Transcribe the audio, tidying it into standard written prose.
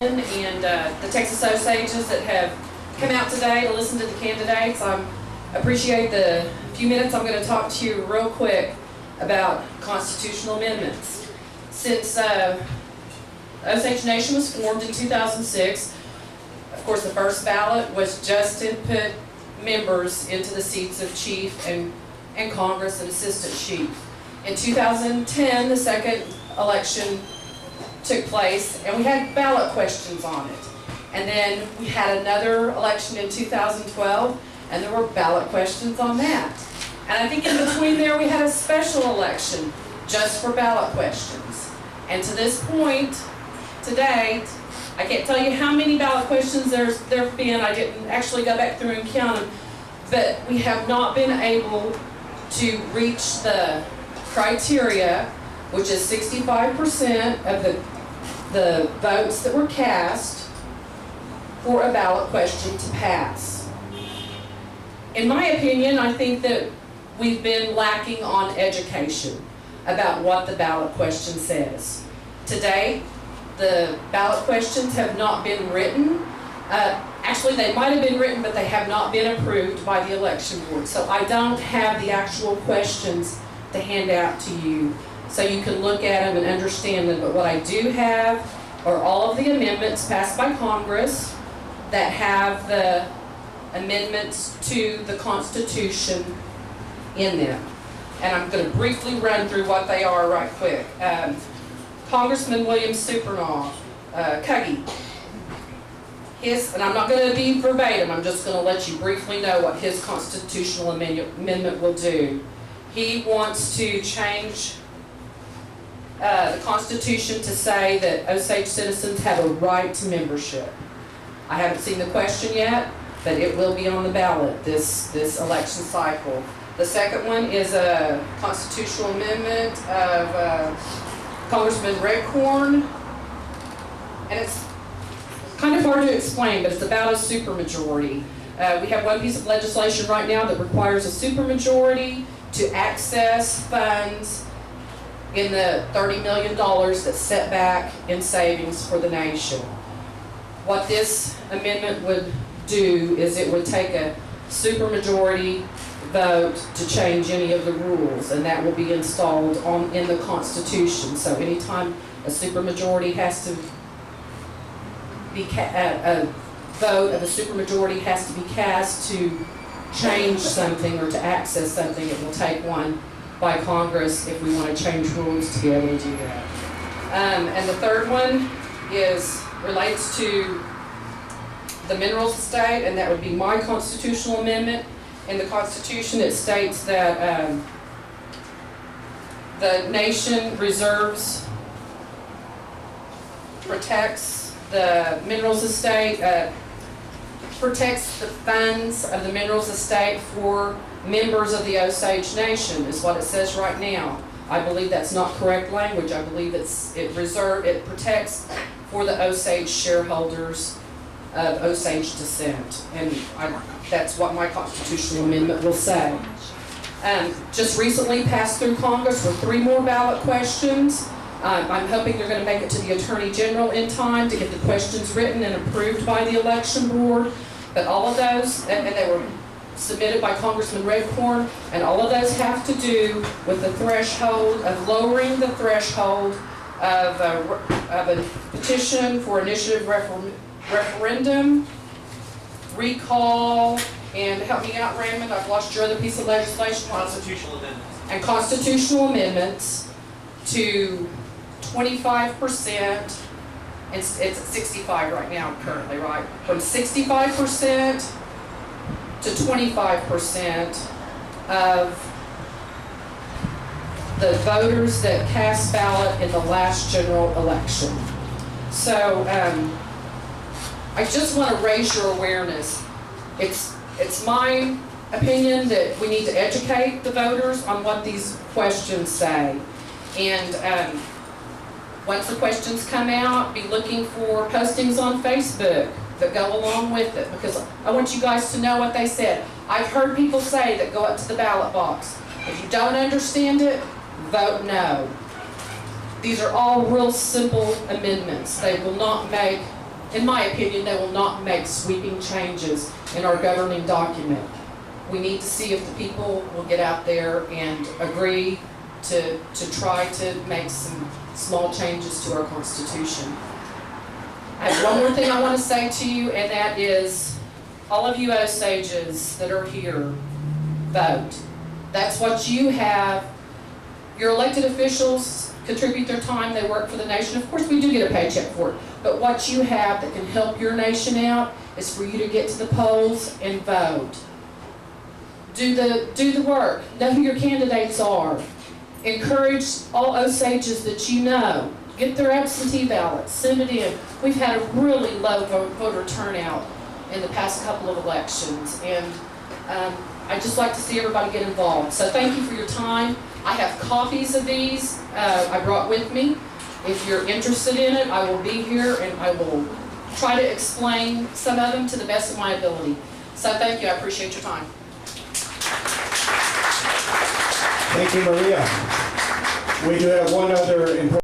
and the Texas Osages that have come out today to listen to the candidates. I appreciate the few minutes. I'm going to talk to you real quick about constitutional amendments. Since Osage Nation was formed in 2006, of course the first ballot was just to put members into the seats of chief and Congress and assistant chief. In 2010, the second election took place, and we had ballot questions on it. And then we had another election in 2012, and there were ballot questions on that. And I think in between there we had a special election just for ballot questions. And to this point, to date, I can't tell you how many ballot questions there have been. I didn't actually go back through and count them, but we have not been able to reach the criteria, which is 65% of the votes that were cast for a ballot question to pass. In my opinion, I think that we've been lacking on education about what the ballot question says. To date, the ballot questions have not been written. Actually, they might have been written, but they have not been approved by the election board. So I don't have the actual questions to hand out to you so you can look at them and understand them. But what I do have are all of the amendments passed by Congress that have the amendments to the Constitution in them. And I'm going to briefly run through what they are right quick. Congressman William Supernaw, Cuggy, and I'm not going to be verbatim, I'm just going to let you briefly know what his constitutional amendment will do. He wants to change the Constitution to say that Osage citizens have a right to membership. I haven't seen the question yet, but it will be on the ballot this election cycle. The second one is a constitutional amendment of Congressman Whitehorn, and it's kind of hard to explain, but it's about a supermajority. We have one piece of legislation right now that requires a supermajority to access funds in the $30 million that's set back in savings for the nation. What this amendment would do is it would take a supermajority vote to change any of the rules, and that will be installed in the Constitution. So anytime a supermajority has to be a vote of a supermajority has to be cast to change something or to access something, it will take one by Congress if we want to change rules to be able to do that. And the third one relates to the minerals estate, and that would be my constitutional amendment. In the Constitution, it states that the nation reserves, protects the minerals estate, protects the funds of the minerals estate for members of the Osage Nation, is what it says right now. I believe that's not correct language. I believe it protects for the Osage shareholders of Osage descent, and that's what my constitutional amendment will say. Just recently passed through Congress were 3 more ballot questions. I'm hoping they're going to make it to the Attorney General in time to get the questions written and approved by the election board. But all of those, and they were submitted by Congressman Whitehorn, and all of those have to do with the threshold of lowering the threshold of a petition for initiative referendum, recall, and help me out, Raymond, I've lost your other piece of legislation. Constitutional amendments. And constitutional amendments to 25%, it's at 65 right now currently, right? From 65% to 25% of the voters that cast ballot in the last general election. So I just want to raise your awareness. It's my opinion that we need to educate the voters on what these questions say. And once the questions come out, be looking for postings on Facebook that go along with it, because I want you guys to know what they said. I've heard people say that go up to the ballot box, if you don't understand it, vote no. These are all real simple amendments. They will not make in my opinion, they will not make sweeping changes in our governing document. We need to see if the people will get out there and agree to try to make some small changes to our Constitution. I have one more thing I want to say to you, and that is, all of you Osages that are here, vote. That's what you have. Your elected officials contribute their time, they work for the nation. Of course, we do get a paycheck for it, but what you have that can help your nation out is for you to get to the polls and vote. Do the work. Know who your candidates are. Encourage all Osages that you know. Get their absentee ballots. Send it in. We've had a really low voter turnout in the past couple of elections, and I'd just like to see everybody get involved. So thank you for your time. I have copies of these I brought with me. If you're interested in it, I will be here and I will try to explain some of them to the best of my ability. So thank you. I appreciate your time. Thank you, Maria. We do have one other important